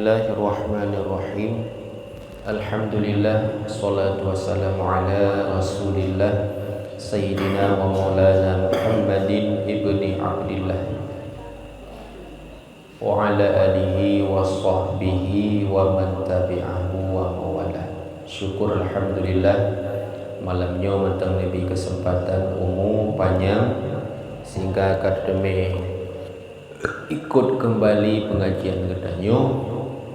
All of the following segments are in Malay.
Bismillahirrahmanirrahim. Alhamdulillah, salatu wassalamu ala Rasulillah Sayyidina wa maulana Muhammadin ibni Abdillah wa ala alihi wa sahbihi wa man tabi'ahu wa mawalah. Syukur alhamdulillah, malamnya mentang lebih kesempatan umum panjang sehingga akademi ikut kembali pengajian kedanyo.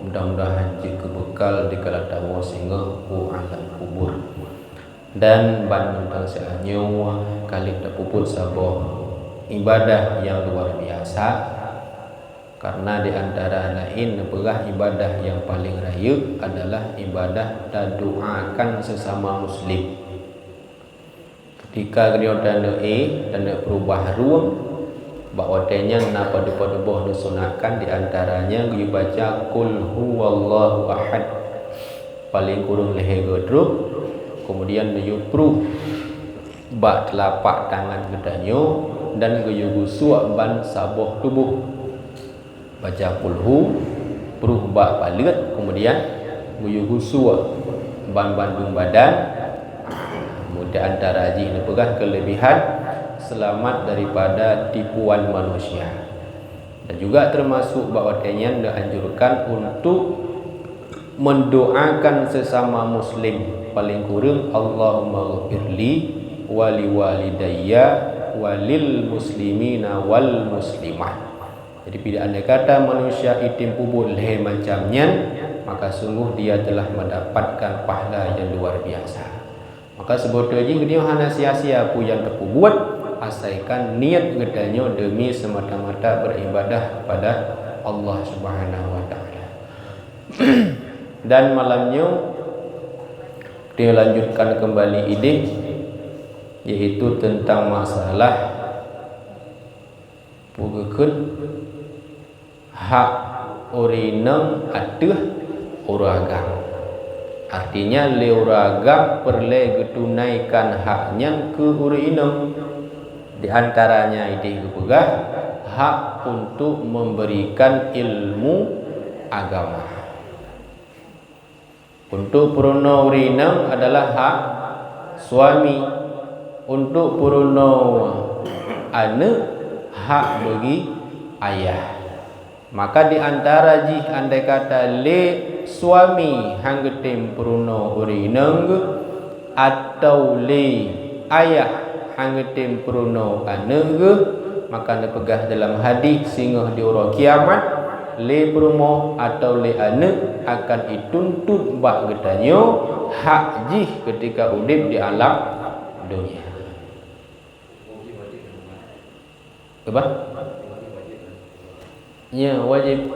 Mudah-mudahan jika bekal di kala tamu sehingga ku alam kubur dan ban mentang seanyo kali tak puput saboh ibadah yang luar biasa, karena di antara lain berah ibadah yang paling raya adalah ibadah doakan sesama muslim. Ketika dia tanda tanda berubah ruang bahawa tanya napa depa-depa disunatkan di antaranya dia baca qul huwallahu ahad paling kurang leher gedruk, kemudian dia pruh bak telapak tangan gedanyo dan dia gusuk ban sabuh tubuh baca qul hu pruh bak palit, kemudian dia gusuk ban bandung badan. Mudah antara haji ini pegah kelebihan selamat daripada tipuan manusia, dan juga termasuk bahawa tanya dianjurkan untuk mendoakan sesama muslim paling kurang Allahumma ghfirli wali walidayya walil muslimina wal muslimah. Jadi bila anda kata manusia itim pubul leher macamnya, maka sungguh dia telah mendapatkan pahala yang luar biasa. Maka sebetulnya dia hanya sia-sia pun yang terbuat, asalkan niat gedanya demi semata-mata beribadah kepada Allah Subhanahu wa taala. Dan malamnya dia lanjutkan kembali ide, yaitu tentang masalah pugekeun hak urinang atuh uragam. Artinya leuragam perle getunaikan haknya ke urinang. Di antaranya ide kepegah hak untuk memberikan ilmu agama. Untuk puruna urinang adalah hak suami. Untuk puruna anak hak bagi ayah. Maka di antara jih andai kata le suami hanggetim puruna urinang atau le ayah hanggetim puruna anak, maka anda pegah dalam hadis sehingga di orang kiamat le perumo atau le anak akan dituntut bak getanyo hak jih ketika udip di alam dunia. Apa? Ya, wajib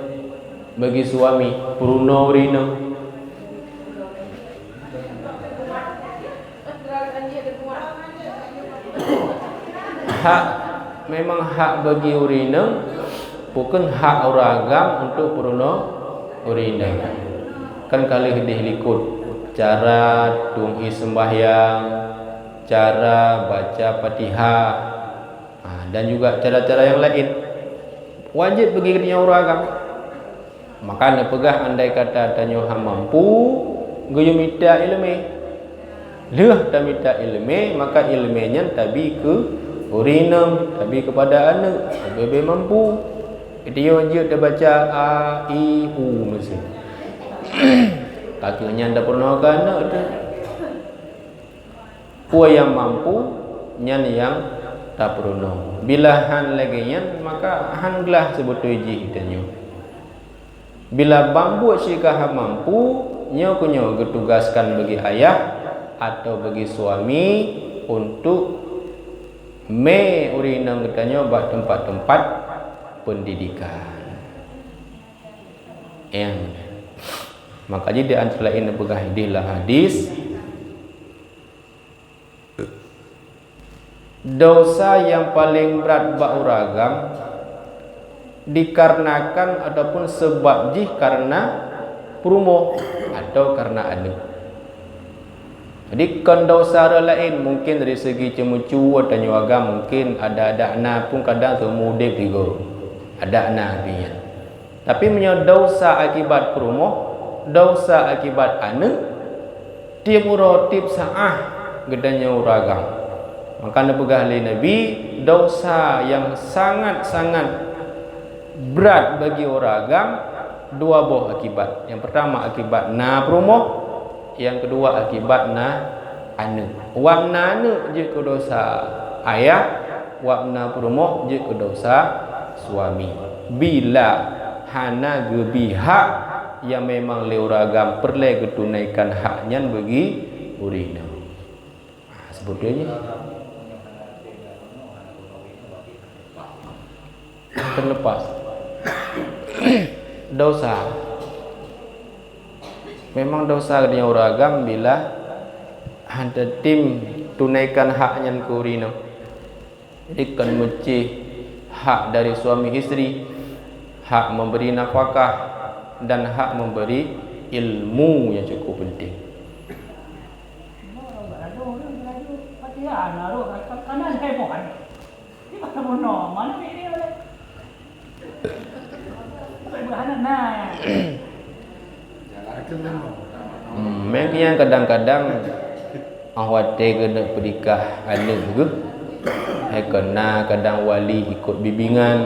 bagi suami puruna urinang. Hak memang hak bagi urinang, bukan hak uragam untuk puruna urinang. Kan kali likut cara tungi sembahyang, cara baca Fatihah, dan juga cara-cara yang lain wajib bagi dia uragam. Maka anda pegah andai kata tanya ham mampu goyo minta ilmu, leh tak minta ilmu, maka ilmunya tabi ke urinam, tabi kepada anak, tabi mampu. Dia wajib dah baca a i u mesti. Kakinya anda pernah ke anak tu. Puan yang mampu, nyan yang tak pernah. Bila han lagi nyan, maka han gelah sebut uji tanya. Bila bambu sikah mampu, nyo kunyo getugaskan bagi ayah atau bagi suami untuk me urinang katanya buat tempat-tempat pendidikan. Makanya di antara lain begah hadilah hadis dosa yang paling berat bak uragam dikarenakan ataupun sebab jih karena perumo atau karena anak. Jadi kan dosa lain mungkin dari segi cemucu atau nyuaga mungkin ada anak pun kadang semudip juga ada anak dia. Tapi punya dosa akibat perumoh, dosa akibat anak, tiap urotip sa'ah gedanya uragam. Maka pegah oleh Nabi, dosa yang sangat-sangat berat bagi uragam dua buah akibat. Yang pertama akibat na perumoh, yang kedua akibat na anak. Wabna anak je ke dosa ayah, wabna perumoh je ke dosa suami. Bila hana gebihak yang memang leuragam perle getunaikan haknya bagi urina. Sebetulnya terlepas dosa. Memang dosa dia uragam bila ada tim tunaikan haknya ke urina. Jadi kan mesti hak dari suami istri, hak memberi nafkah dan hak memberi ilmu yang cukup penting. Memang kadang-kadang awak kena pernikah anak ke, kena kadang wali ikut bimbingan.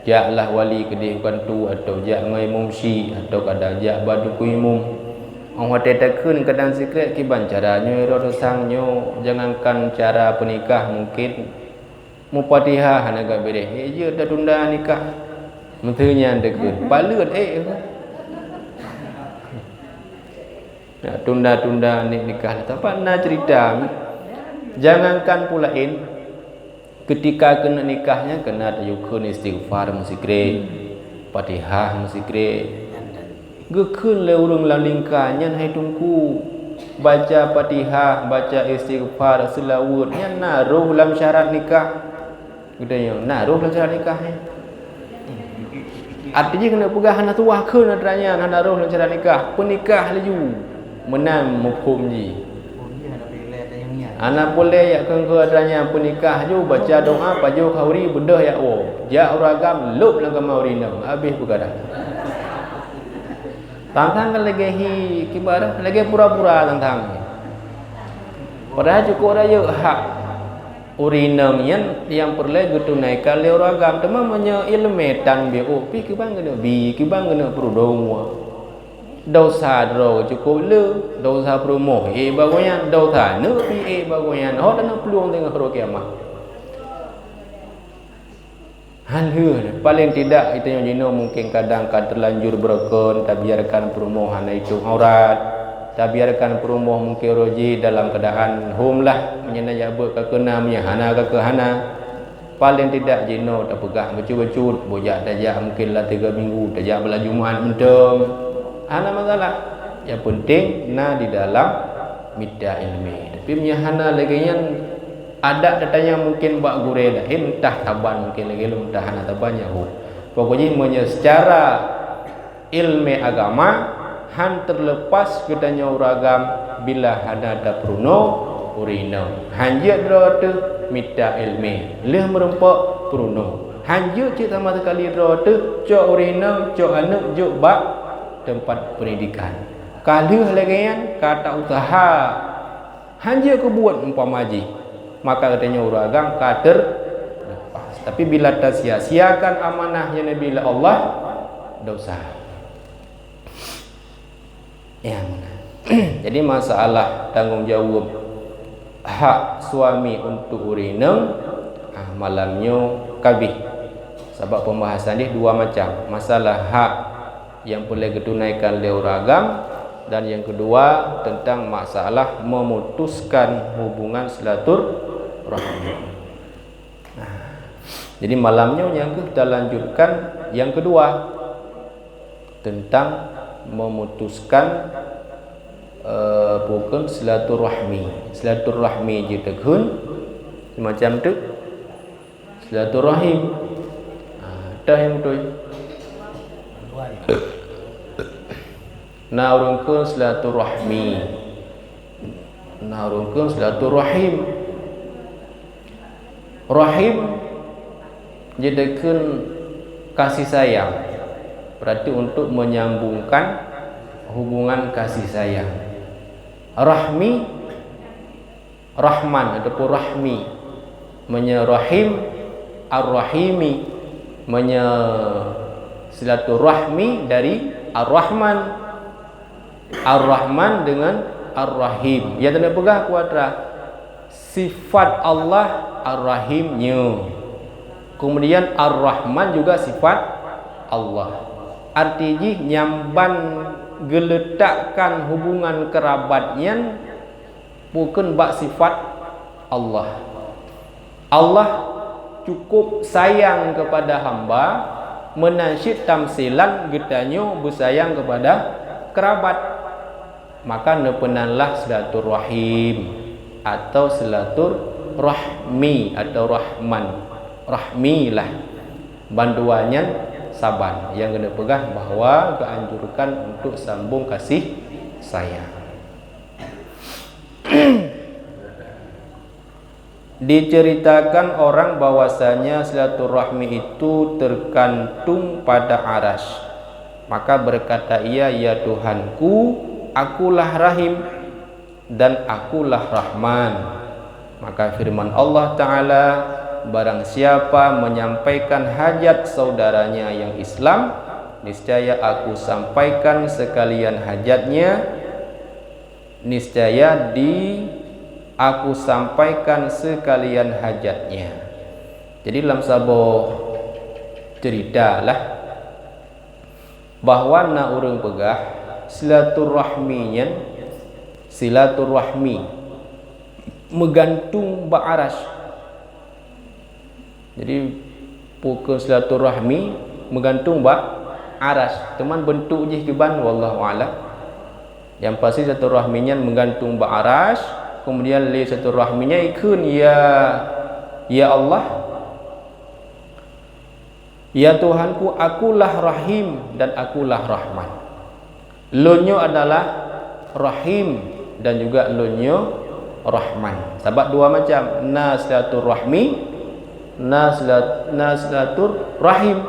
Jaklah wali kedih bukan tu, atau jak ngai mumsi, atau kadang jak badu kuimum. Orang tetekun kadang secret kiban caranya ro sangnya, jangankan cara pernikah mungkin mupatihah hanaga bereh. Je dah tunda nikah. Menternya degun. Balut nak tunda-tunda nikah. Tapi nak cerita jangankan pulain ketika kena nikahnya kena yukun istighfar musikre, Fatihah musikre. Gekun le urung lalingkannya hai tungku baca Fatihah, baca istighfar selawatnya naruh dalam syarat nikah. Gedanya naruh dalam syarat nikah. Artinya kena pegah hana tuah ke nadranya naruh dalam syarat nikah. Penikah laju menam mufhum ji. Anak boleh ya ke adanya penikah ju baca doa paju khauri bedah ya ja uragam lup lang kamauri nam habis perkara. Tantang kan lagi kibar lagi pura-pura tantang. Padahal cukup raya hak urinam yang perlu ditunaikan oleh uragam temamanya ilmu tan bo pi ke bang kena bi ke bang kena perudong. Dosa dro cukup le, dosa promoh bagoyan, dosa ne pi bagoyan. Ho dan peluang tengah hari kiamat. Halu paling tidak itu yang jino mungkin kadang terlanjur berkon, tak biarkan promohan itu aurat, tak biarkan promoh mungkin roji dalam keadaan home lah, menyana buat kekena menyahana kekehana. Paling tidak jino tak pegah becut-becut, bojak tajak mungkinlah 3 minggu, tajak belah Jumaat mentem. Hana masalah. Yang penting na di dalam midda ilmi. Tapi menyahana lagi yang ada datanya mungkin bak gure lah. Entah taban mungkin lagi lu entah hana tabannya hu. Pokoknya secara ilmu agama han terlepas katanya uragam bila hana ada pruno urino. Hanja drote midda ilmi. Leh merempak pruno. Hanja cik sama sekali drote cok urino, cok anak, cok bak tempat pendidikan. Kalau lagi kata usaha hanya kebuat umpamaji, maka katanya uragam kader lepas. Tapi bila tak sia-siakan amanahnya Nabi Allah, dosa. Yang jadi masalah tanggungjawab hak suami untuk urinem malamnya kabih. Sebab pembahasan ni dua macam. Masalah hak yang boleh ditunaikan oleh uragam dan yang kedua tentang masalah memutuskan hubungan silaturahmi. Jadi malamnya yang kita lanjutkan yang kedua tentang memutuskan bukan silaturahmi. Silaturahmi je tekun macam tu silaturahim. Dah yang betul. Naurungkeun silaturahmi, naurungkeun silaturahim. Rahim jadikan kasih sayang. Berarti untuk menyambungkan hubungan kasih sayang. Rahmi, Rahman ataupun Rahmi, menyerahim, Ar-Rahimi, silaturahmi dari Ar-Rahman, Ar-Rahman dengan Ar-Rahim. Yang tanda pegang kuadra sifat Allah Ar-Rahimnya. Kemudian Ar-Rahman juga sifat Allah. Artinya nyamban geletakkan hubungan kerabatnya bukan bak sifat Allah. Allah cukup sayang kepada hamba, menansyid tamsilan getanya bersayang kepada kerabat. Maka nepenanlah silaturahim atau silaturahmi atau rahman. Rahmi lah banduannya saban yang kena pegang bahawa keanjurkan untuk sambung kasih sayang. Diceritakan orang bahwasanya silaturahmi itu tergantung pada aras. Maka berkata ia, ya Tuhanku, akulah Rahim dan akulah Rahman. Maka firman Allah Ta'ala, barang siapa menyampaikan hajat saudaranya yang Islam, niscaya aku sampaikan sekalian hajatnya. Niscaya aku sampaikan sekalian hajatnya. Jadi dalam sebuah cerita lah bahawa nak orang pegah silaturahmi menggantung ba'aras. Jadi pukul silaturahmi menggantung ba'aras. Teman bentuk je keban wallahu a'lam. Yang pasti silaturahminya menggantung ba'aras. Kemudian li silaturahminya ikun ya Allah, ya Tuhanku, akulah Rahim dan akulah Rahman. Lonyo adalah Rahim dan juga lonyo Rahman. Sebab dua macam, na silaturahmi, na silaturahim.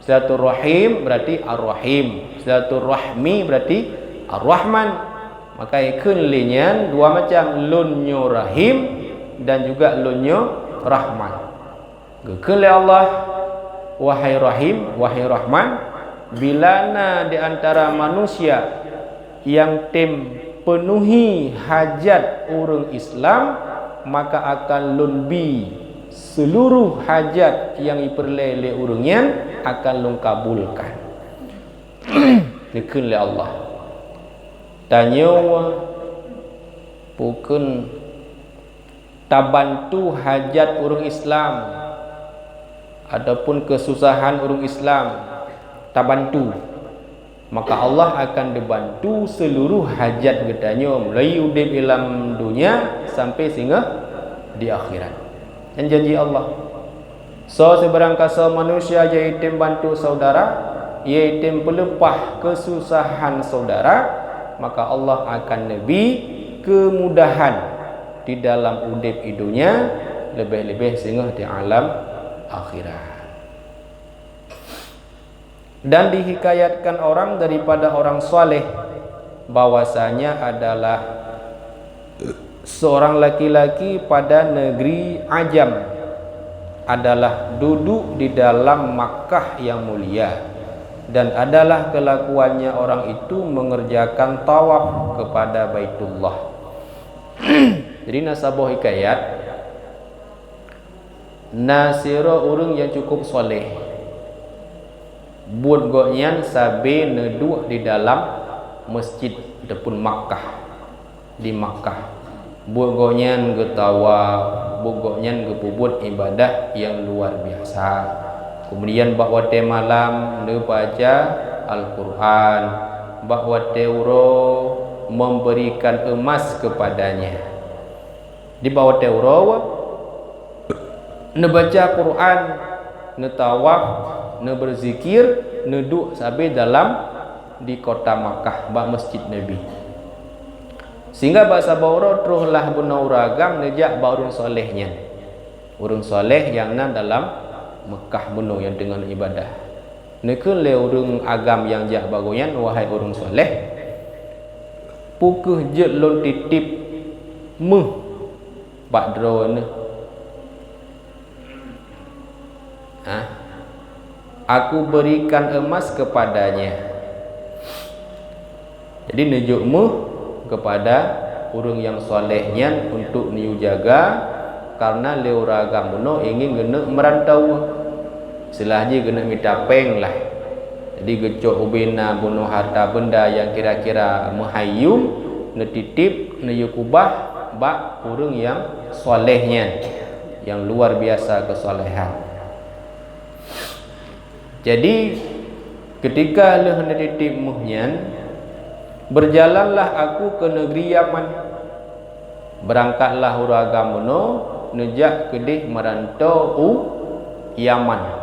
Silaturahim berarti Ar-Rahim, silaturahmi berarti Ar-Rahman. Maka ikun linyan dua macam, lunyo Rahim dan juga lunyo Rahman. Gekele Allah, wahai Rahim, wahai Rahman, bilana di antara manusia yang penuhi hajat orang Islam, maka akan lunbi seluruh hajat yang diperoleh orangnya akan lung kabulkan. Gekele Allah. Tanya bukan tabantu hajat orang Islam ataupun kesusahan orang Islam, tabantu, maka Allah akan dibantu seluruh hajat getanya mulai udip dalam dunia sampai sehingga di akhirat. Dan janji Allah, so sebarang kasa manusia iaitu bantu saudara, iaitu pelepah kesusahan saudara, maka Allah akan lebih kemudahan di dalam udip hidunya, lebih-lebih sehingga di alam akhirat. Dan dihikayatkan orang daripada orang soleh bahwasanya adalah seorang laki-laki pada negeri Ajam, adalah duduk di dalam Makkah yang mulia, dan adalah kelakuannya orang itu mengerjakan tawaf kepada Baitullah. Jadi nasabah hikayat nasira orang yang cukup soleh, buat go'nyan sabe neduk di dalam masjid ataupun Makkah, di Makkah buat go'nyan ke tawaf, buat go'nyan ke pubut ibadah yang luar biasa. Kemudian bahwa malam dia baca Al-Quran, bahwa teuro memberikan emas kepadanya. Di bawah teuro ne baca Quran, ne tawaf, ne berzikir, ne duduk sampai dalam di kota Makkah, bak masjid Nabi. Sehingga bahasa bawro teruslah benauragam nejak baurun solehnya. Urung soleh yang nan dalam Mekah bunuh yang dengan ibadah. Nekun le urang agam yang jak bagoyan wahai urang soleh. Pukuh je lon titip meh bak drone. Aku berikan emas kepadanya. Jadi nejuk meh kepada urang yang solehnya untuk niu jaga karena leuragam no ingin gena merantau. Selahnya kena minta peng lah. Jadi gecok ubina bunuh harta benda yang kira-kira menghayum, netitip, neyukubah bak urang yang solehnya, yang luar biasa kesolehan. Jadi ketika leh netitip muhnya, berjalanlah aku ke negeri Yaman. Berangkatlah uragamono nejak kedih merantau Yaman.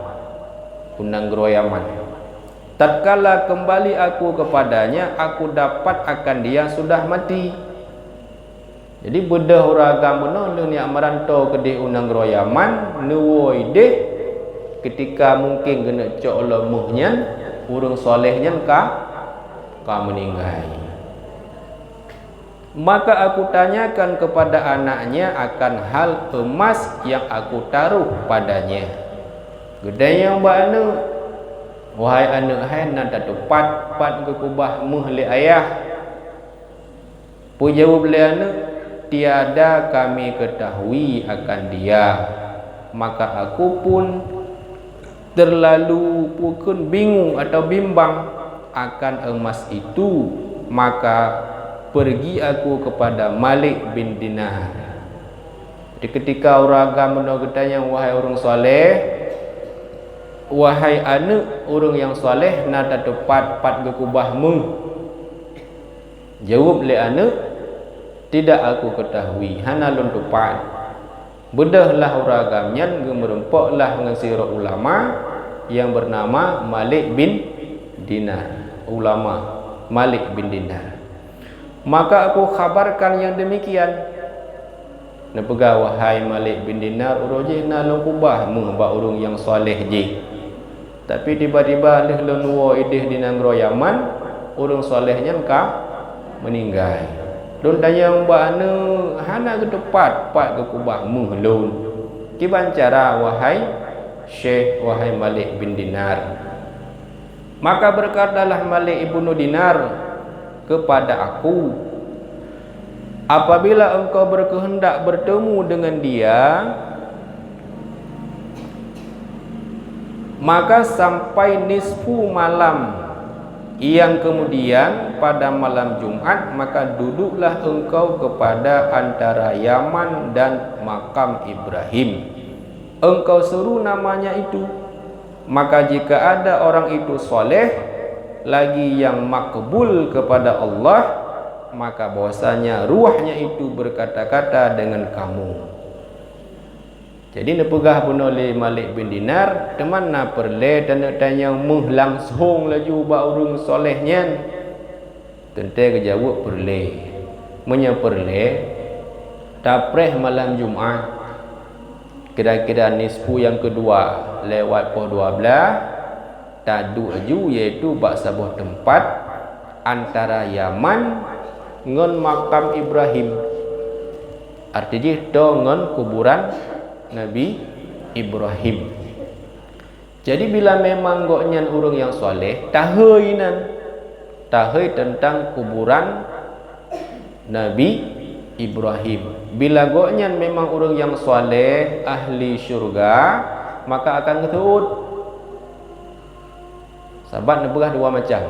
Unanggro Yaman. Tatkala kembali aku kepadanya, aku dapat akan dia sudah mati. Jadi bedah uragam benar ni merantau ke di Unanggro Yaman, nuwoi deh ketika mungkin kena cok lemuhnya, urang solehnya ka meninggal. Maka aku tanyakan kepada anaknya akan hal emas yang aku taruh padanya. Gedai yang bana, wahai anak hai nak tepat pat ke kubah muhli ayah. Pu jawab le anak, tiada kami ketahui akan dia. Maka aku pun terlalu pukun bingung atau bimbang akan emas itu. Maka pergi aku kepada Malik bin Dinar. Jadi ketika orang agama menogitanya, wahai orang soleh, wahai anak orang yang soleh nada tepat pat ke kubahmu. Jawab le anak, tidak aku ketahui, hana lon tepat. Bedahlah uragamnya gemerempoklah dengan sirah ulama yang bernama Malik bin Dinar. Ulama Malik bin Dinar. Maka aku khabarkan yang demikian. Nepega wahai Malik bin Dinar, uroje na lon kubahmu ba urang yang soleh je. Tapi tiba-tiba leh lenwo idih di Nanggro Yaman, urang solehnya ka meninggal. Don tanya mbak ane hana ke tepat pat ke kubahmu lon. Kiban cara wahai Syekh, wahai Malik bin Dinar. Maka berkatalah Malik ibnu Dinar kepada aku, apabila engkau berkehendak bertemu dengan dia, maka sampai nisfu malam yang kemudian pada malam Jumat, maka duduklah engkau kepada antara Yaman dan makam Ibrahim. Engkau seru namanya itu. Maka jika ada orang itu soleh lagi yang makbul kepada Allah, maka bahwasanya ruhnya itu berkata-kata dengan kamu. Jadi nepegah bunole Malik bin Dinar, teman na perle dan tanya muh langsung laju ba urang solehnya. Tente ke jawab perle. Menya perle tapreh malam Jumat. Kira-kira nisfu yang kedua lewat pukul 12 tadu aju, iaitu bak sebuah tempat antara Yaman ngon makam Ibrahim. Artinya itu ngon kuburan Nabi Ibrahim. Jadi bila memang goknya urang yang soleh, tahai tentang kuburan Nabi Ibrahim. Bila goknya memang orang yang soleh, ahli syurga, maka akan ketut. Sahabat nebegah dua macam.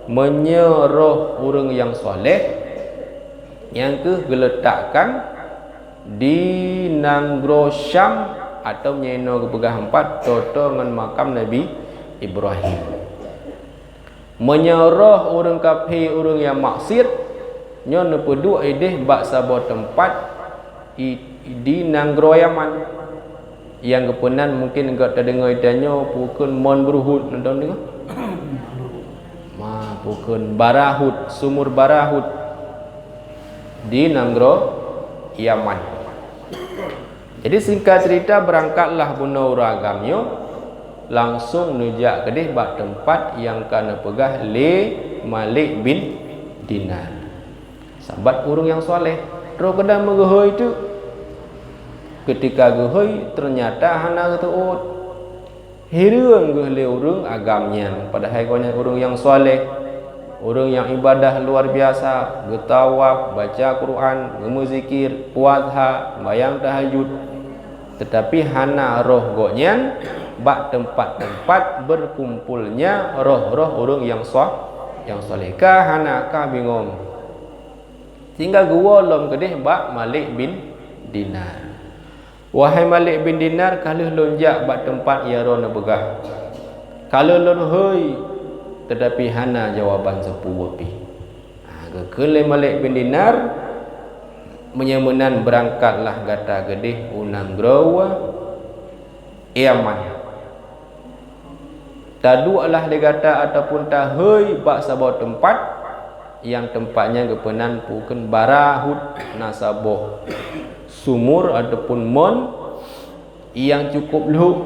Menyerah orang yang soleh, yang ke geletakkan di Nanggro Syam, atau nyeno kepegah empat toto dengan makam Nabi Ibrahim. Menyerah orang kafir, orang yang maksiat, nyon pedu ideh bak sabot tempat di Nanggro Yaman. Yang kepenan mungkin enggak terdengar idanyo pukul mon beruhut, nonton dengar? Pukul Barahut, sumur Barahut di Nanggro Yaman. Jadi singkat cerita, berangkatlah bunuh ragamnya langsung nujak kedih bak tempat yang kana pegah le Malik bin Dinar. Sahabat urang yang soleh ro kedai megehoi itu. Ketika gehoi ternyata hana ketuut hireung geh le urang agamnya, padahal konya urang yang soleh, urang yang ibadah luar biasa, getawaf, baca Quran, ngemuzikir, puasa, bayang tahajud. Tetapi hana roh goknya bak tempat-tempat berkumpulnya roh-roh urang yang soleh. Ka hana ka bingung. Tinggal gua lom kedih bak Malik bin Dinar. Wahai Malik bin Dinar, kalau lonjak bak tempat ya roh na begah. Kalau lon hoi tetapi hana jawaban sepupu pi. Kekele Malik bin Dinar menyemenan berangkatlah gata gedih unang grawa Yaman. Tadu alah digata ataupun tahoi bak sabau tempat yang tempatnya gepenan puken barahut nasaboh sumur ataupun mon yang cukup luhuk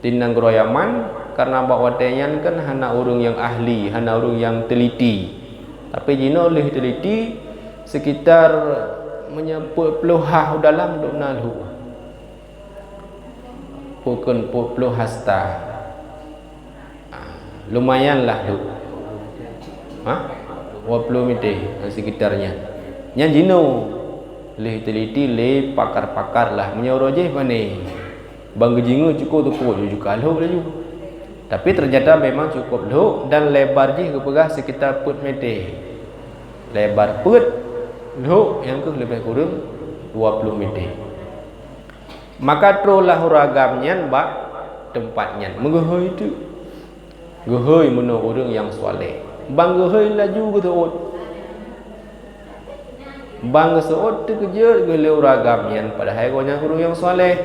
tinang grawa Yaman. Karena bahawa tenyan kan hana urang yang ahli, hana urang yang teliti. Tapi jino oleh teliti sekitar menyebut peluhah dalam duk nalu. Pukun puluh hasta. Lumayanlah duk. 20 meter sekitarnya. Yang jino oleh teliti le pakar-pakar lah menyorojeh pane. Bang gejingu cukup tu juga lu laju. Tapi ternyata memang cukup luk dan lebar je kepegah sekitar put meter. Lebar put luk yang ke lebih kurang 20 meter. Maka trolah huragamnya bak tempatnya. Menggehoi itu. Gehoi menu orang yang soleh. Bang gehoi laju ke tuut. Bang seot tu kerja gele huragamnya padahal gonya orang yang soleh.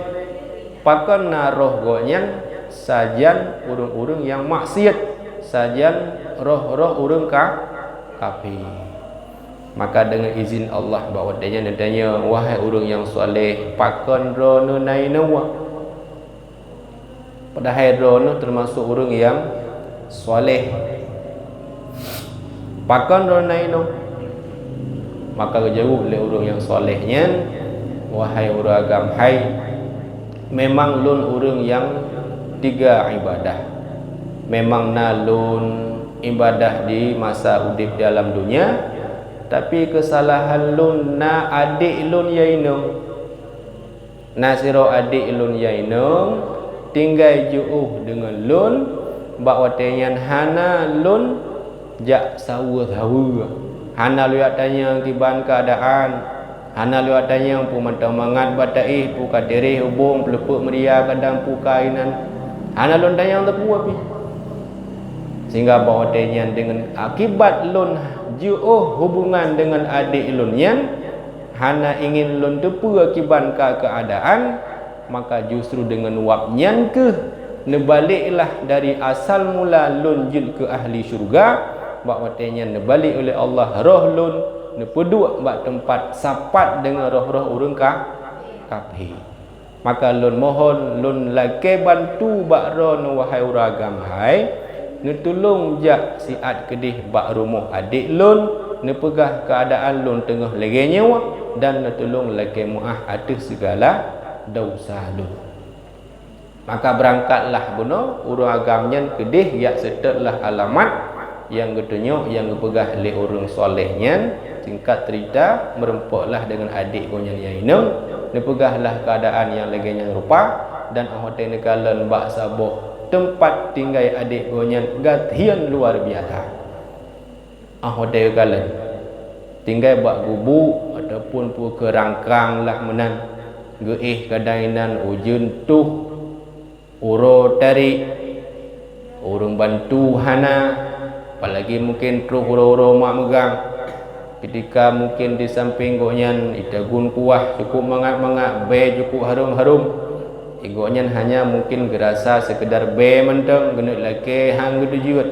Pakan naroh gonya sajan urang-urang yang maksiat, sajan roh-roh urang kafir. Maka dengan izin Allah bahawa dia nadanya wahai urang yang soleh pakon rono nainawa. Padahal rono termasuk urang yang soleh. Pakon rono naino. Maka jauh oleh urang yang solehnya wahai urang agam hai memang lun urang yang tiga ibadah. Memang nalun ibadah di masa udip dalam dunia, tapi kesalahan lun na adik lun yainung. Nasiro adik lun yainung tinggal jauh dengan lun bak watenyan hana lun jak sawa-sawa. Hana lu tanya kiban keadaan, hana lu tanya pu mantau mangat batai pu kadiri hubung pelepuk meria kadang pu kainan. Hana lon tanya untuk api. Sehingga bahawa tenyan dengan akibat lon jauh hubungan dengan adik lon yang hana ingin lon tepu akibat keadaan, maka justru dengan wapnyan ke nebaliklah dari asal mula lon jin ke ahli syurga. Bahawa tenyan nebalik oleh Allah roh lon nepeduk bak tempat sapat dengan roh-roh urang kafir. Maka lun mohon lun lake bantu bak ron wahai uragam hai netulung jak siat kedih bak rumah adik lun nepegah keadaan lun tengah lagi nyawa dan netulung lake muah atas segala dosa lun. Maka berangkatlah buno uragamnya kedih yak setetlah alamat yang ketunyuk yang kepegah oleh orang solehnya. Singkat cerita merempuklah dengan adik gonya yainung nepegahlah keadaan yang leganya rupa dan ahote nekalan bak saboh tempat tinggal adik gonya gatian luar biasa. Ahote nekalan tinggal bak gubu ataupun pu kerangkang lah menan geih kadainan ujun tuh uro tarik urung bantu hana. Apalagi mungkin truh uro-uro mak megang ketika mungkin di samping gonya itagun kuah cukup mangat-mangat be cukup harum-harum igonya hanya mungkin gerasa sekedar be menteng genut laki hang gedu jiut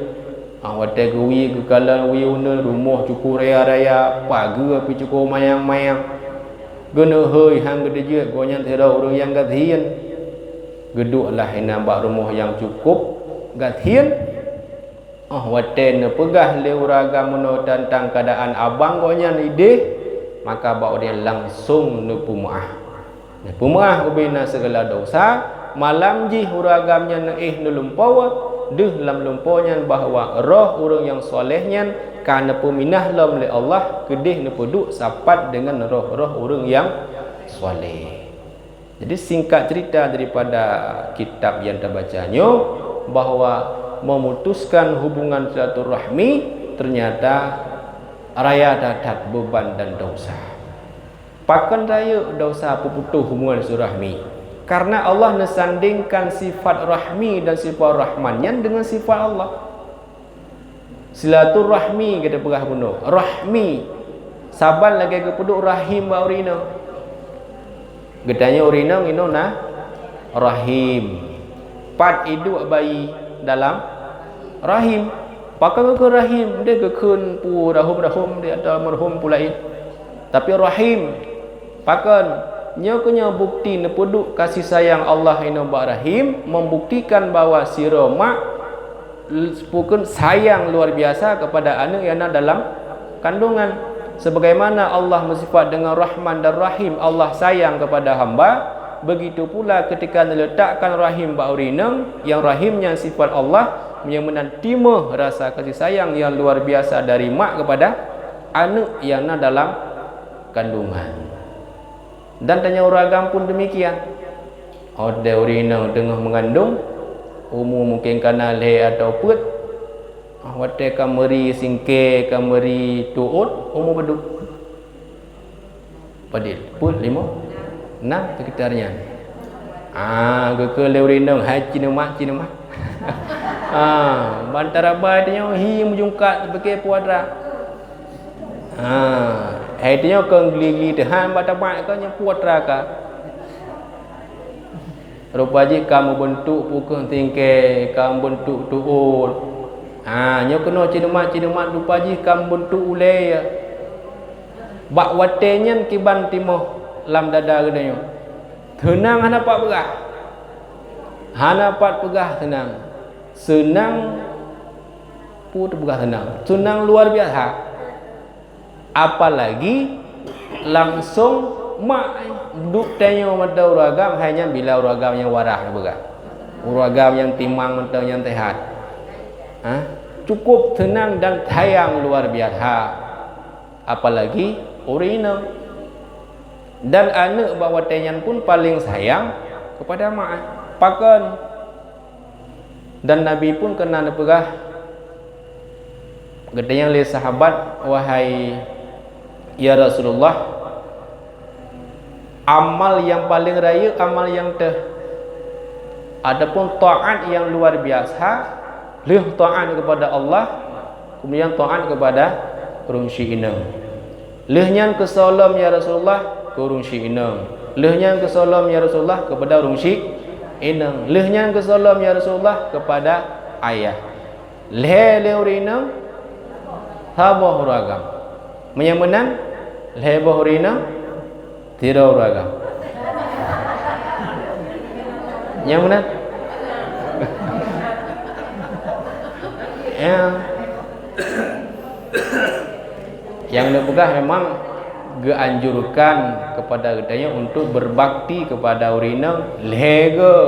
awate gui gekalan wi unel rumah cukup raya-raya pagi api cukup mayang-mayang genut heuy hang gedu jiut gonya tera urang yang gatian geduklah ina bak rumah yang cukup gathian waten pegah le uragam no tentang keadaan abang gonya ide maka bak dia langsung nepu maah ubina segala dosa malam ji uragamnya neih nulumpawa deh lam lumponya bahawa roh orang yang solehnya karena peminah lam oleh Allah kedih nepeduk sapat dengan roh-roh orang yang soleh. Jadi singkat cerita daripada kitab yang terbacanya bahawa memutuskan hubungan silaturahmi ternyata raya dadat beban dan dosa. Pakan raya dosa peputuh hubungan silaturahmi. Karena Allah nesandingkan sifat rahmi dan sifat rahmannya dengan sifat Allah. Silaturahmi kita perah bunuh. Rahmi. Saban lagi ke peduk rahim ba urina. Gedanya urina ngino na rahim. Pat hidup bayi dalam rahim. Pakai ke rahim dia ke kun pu rahum dia ada marhum pulai. Tapi rahim pakan nya bukti nepeduk kasih sayang Allah ino rahim membuktikan bahawa sira mak pukun sayang luar biasa kepada anak yang ada dalam kandungan sebagaimana Allah bersifat dengan Rahman dan Rahim Allah sayang kepada hamba begitu pula ketika diletakkan rahim ba'urinam yang rahimnya sifat Allah yang menantimah rasa kasih sayang yang luar biasa dari mak kepada anak yang ada dalam kandungan. Dan tanya uragam pun demikian. Ada urina tengah mengandung umur mungkin kana le atau put. Wate kameri singke kameri tuut umur beduk. Padil put 5 6 sekitarnya. Ke le urina hai cinemat. Bantara badnya hi menjungkat sebagai puadra. Akhirnya kau geli Tuhan batamak kau yang putra ka. Rupaji kamu bentuk pukul tingke, kamu bentuk tuut. Nyo kena cinemat rupaji kamu bentuk ulai. Bak watenya kiban timoh lam dada gedanya. Tenang hana pak pegah. Hana pat pegah tenang. Senang put pegah tenang. Senang luar biasa. Apalagi langsung mak duk tanya mata uragam hanya bila uragam yang warah juga. Uragam yang timang mata yang sehat. Cukup tenang dan sayang luar biasa. Apalagi urina. Dan anak bawa tenyan pun paling sayang kepada mak. Pakan. Dan Nabi pun kena nepegah. Katanya oleh sahabat, wahai ya Rasulullah, amal yang paling raya, amal yang adapun taat yang luar biasa, leh taat kepada Allah, kemudian taat kepada rungsi inang. Lehnya ke salam ya Rasulullah ke rungsi inang. Lehnya ke salam ya Rasulullah kepada rungsi inang. Lehnya ke salam ya Rasulullah kepada ayah. Le urinang sabah uragam. Menyemenang lebah urina tidak uragam. Yang mana? Yang dipegah memang dianjurkan kepada katanya untuk berbakti kepada urina lega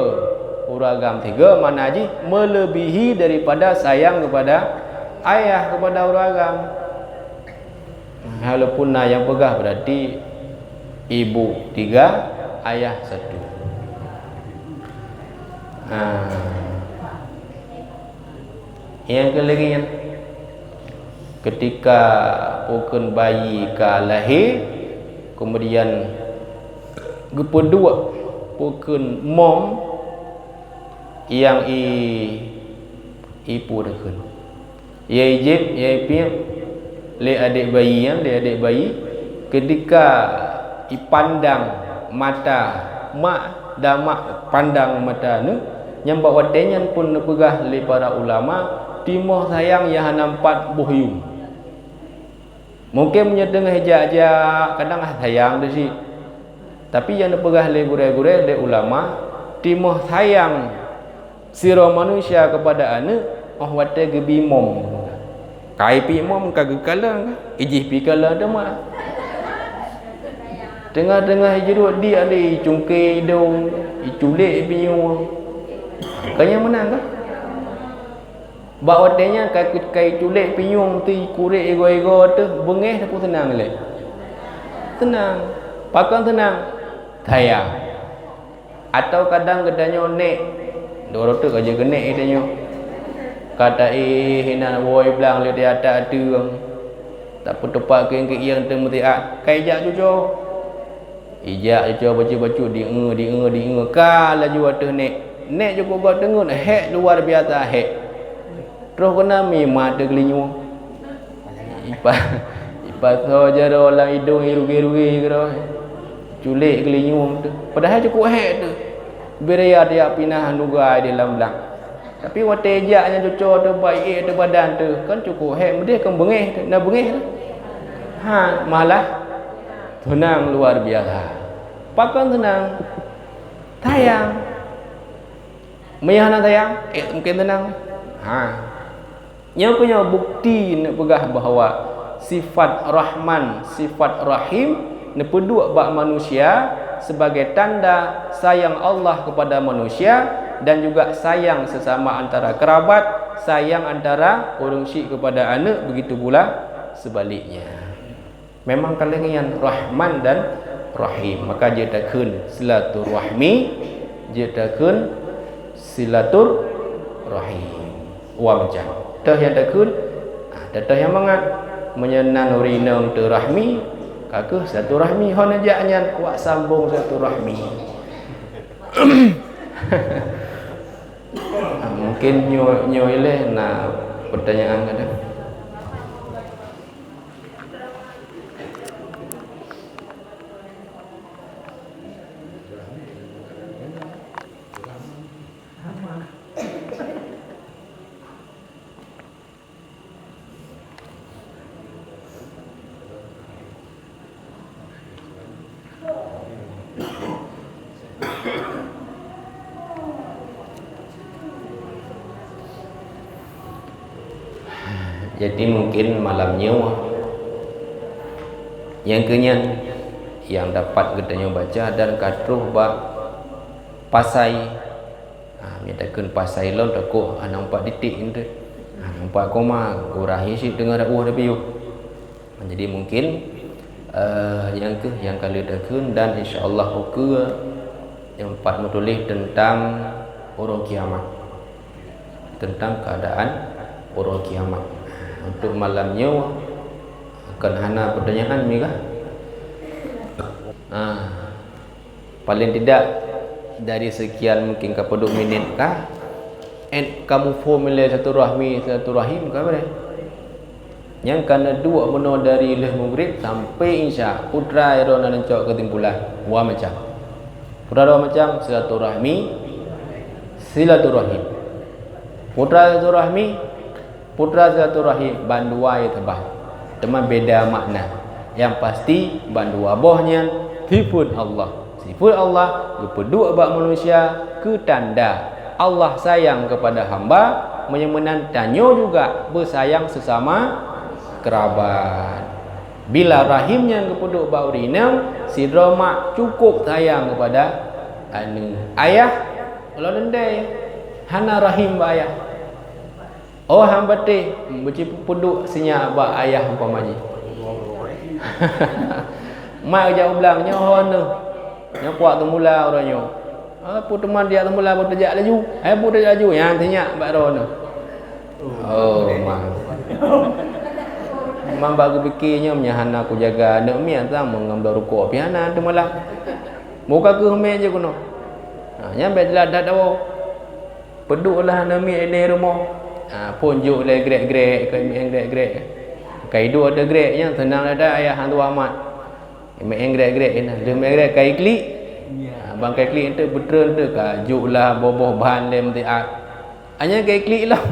uragam tiga mana aja melebihi daripada sayang kepada ayah kepada uragam. Walaupun yang pegah berarti ibu 3, ayah 1. Yang kelagian ketika pukun bayi ke lahir kemudian kedua pukun mom yang ibu dekun ia ijib ia piak le adik bayi ketika dipandang mata mak dan mak pandang mata nu yang bawa tenyan pun nepegah le para ulama timoh sayang yang nampak buhyum mungkin punya tengah hejak-hejak kadang sayang tu si tapi yang nepegah le gure-gure le ulama timah sayang sira manusia kepada ane wate gebimom kai pi mom kagak kalang ijih pi kalang dah tengah-tengah jeruk dia ada cungkir hidung iculik pinyung kanya menang kan bak watenya kai culik pinyung tu kurik ego-ego tu bengeh aku tenang leh tenang pakan tenang thaya atau kadang kedanya nek doro tu kerja genek dia kata hina woi blang le dia ada tak petepak ke yang temu tiak kai jak cucu ijak cucu baca-baca di kala jua tu nek cukup buat dengun hek luar biasa hek terus kena mima tu kelinyu ipa saja orang hidung rugi-rugi kira culik kelinyu tu padahal cukup hek tu beria dia pinah nugai di dalam belang tapi wate jaknya cucu tu baik tu badan tu kan cukup hek dia kan bengeh tu nak bengeh tu malah tenang luar biasa pakan tenang tayang mayana tayang mungkin tenang yang punya bukti nak pegah bahawa sifat Rahman sifat Rahim nak peduk bak manusia sebagai tanda sayang Allah kepada manusia dan juga sayang sesama antara kerabat sayang antara orang syik kepada anak begitu pula sebaliknya memang kalangan Rahman dan Rahim maka dia takun silaturahmi dia takun silaturahim wa macam tah yang takun tah yang mangat menyenan urinang terahmi kakak silaturahmi hon ajaknya kuat sambung silaturahmi mungkin nyo ile nak pertanyaan ada. Jadi mungkin malamnya yang kenyan yang dapat kita baca dan katruh bak pasai mintakan pasai lon takut nampak titik itu nampak koma kurahi sih dengar ada piu jadi mungkin yang kali dakun dan insyaallah ke yang empat menulis tentang orang kiamat tentang keadaan orang kiamat untuk malamnya akan hana pertanyaan mega paling tidak dari sekian mungkin ke 20 minit kah kamu formula satu rahmi satu rahim kah boleh yang kena dua benar dari leh maghrib sampai insya putra irona nencok ketimpulan wa macam putra dua macam silaturahmi silaturahim putra silaturahmi putra silaturahim bandua ya tebah teman beda makna yang pasti bandua bohnya sifat Allah kedua bak manusia ke tanda Allah sayang kepada hamba menyemenan tanyo juga bersayang sesama kerabat bila rahimnya kepeduk bak urinam si drama cukup sayang kepada ayah kalau dendai hana rahim ba ayah hamba teh peduk sinya bak ayah umpamaji mak jauh belangnya hono yang kuat temula orangnya apa teman dia temula pun terjak laju pun terjak laju yang tanya bak rono mang bagi fikirnya menyahan aku jaga anak mi antang mengambil rukuk piana tu malam muka ke home je kono nyampe dadat dawo peduklah anak mi di rumah punjuk le grek-grek kai mi grek-grek kai dua ada greknya tenang ada ayah hang tua amat mi grek-grek ina le mi grek kai klik bang kai klik tu betul tu kajuklah boboh bahan lem ti hanya kai klik lah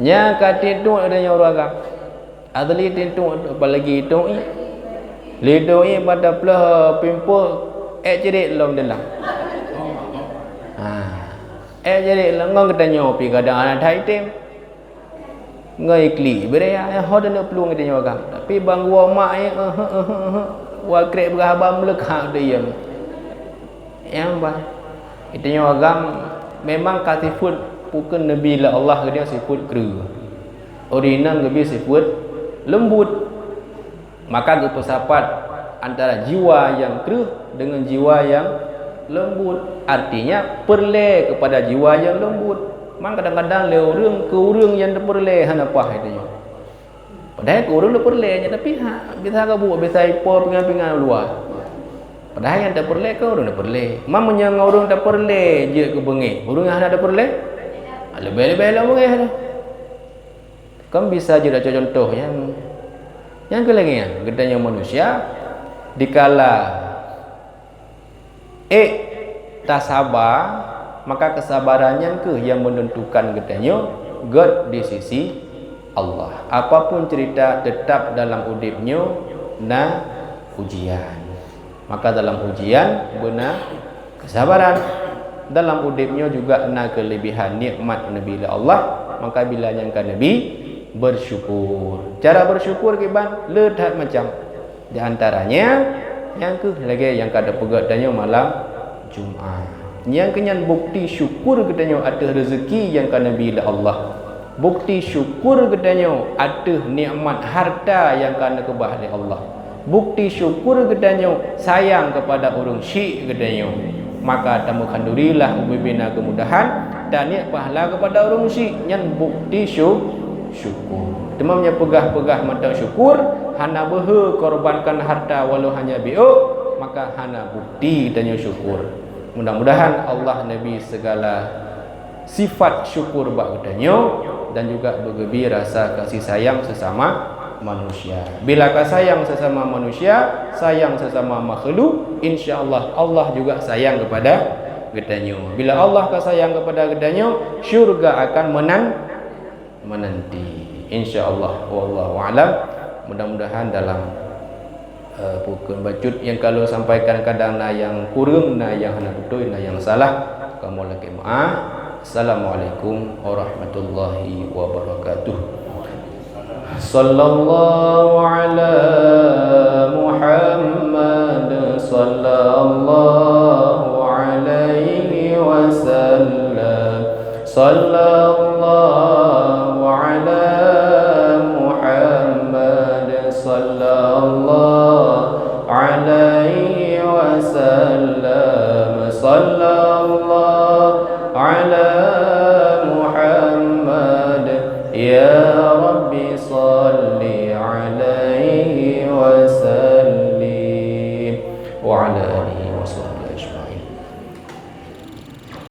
nya katitu ada nyauraga adli tintu apalagi itu lidoi pada pelah pimpul cerit lom dalam jadi lengang katanya pi kadang anak taitem ngai kli berea ho dan peluang katanya agam tapi bang gua mak wa krek berhabam lekak dia yang bang katanya agam memang katifut bukan nabi la Allah dia sifut kru original nabi sifut lembut maka bersahabat antara jiwa yang kru dengan jiwa yang lembut artinya perle kepada jiwa yang lembut. Mang kadang-kadang le orang ke orang yang perle hanapa itu. Padahal ke orang perle nya tapi bisa ka buat bisa ipo pingan-pingan luar. Padahal yang tak perle ke orang tak perle. Mang menyang orang tak perle je ke bengi. Orang yang ada perle lebih-lebih lah bengi tu. Kan bisa je dak contoh yang kelengnya gedanya manusia dikala tak sabar maka kesabarannya ke yang menentukan katanya God di sisi Allah. Apapun cerita tetap dalam udipnya na ujian. Maka dalam ujian benar kesabaran. Dalam udipnya juga na kelebihan nikmat Nabi Allah. Maka bila nyangka Nabi bersyukur. Cara bersyukur kiban ledat macam di antaranya yang ke lagi yang kada pegat tanya malam Jumaat. Yang kenyan bukti syukur katanya ada rezeki yang kana bila Allah. Bukti syukur katanya ada nikmat harta yang kana kebah oleh Allah. Bukti syukur katanya sayang kepada orang syik katanya. Maka tamu kandurilah ubibina kemudahan dan niat pahala kepada orang syik yang bukti syukur. Demamnya pegah-pegah mata syukur hana behe korbankan harta walau hanya bi'uk maka hana bukti tanya syukur. Mudah-mudahan Allah Nabi segala sifat syukur bak katanya dan juga bergebi rasa kasih sayang sesama manusia. Bila sayang sesama manusia, sayang sesama makhluk, insya-Allah Allah juga sayang kepada katanya. Bila Allah sayang kepada katanya, syurga akan menanti. Insya-Allah wallahu alam. Mudah-mudahan dalam bukan bacut yang kalau sampaikan kadang na yang kurang na yang hana betul na yang salah kamu lagi maaf. Assalamualaikum warahmatullahi wabarakatuh. Sallallahu ala Muhammad sallallahu alaihi wasallam. Sallallahu ala Muhammad sallallahu alaihi wasallam.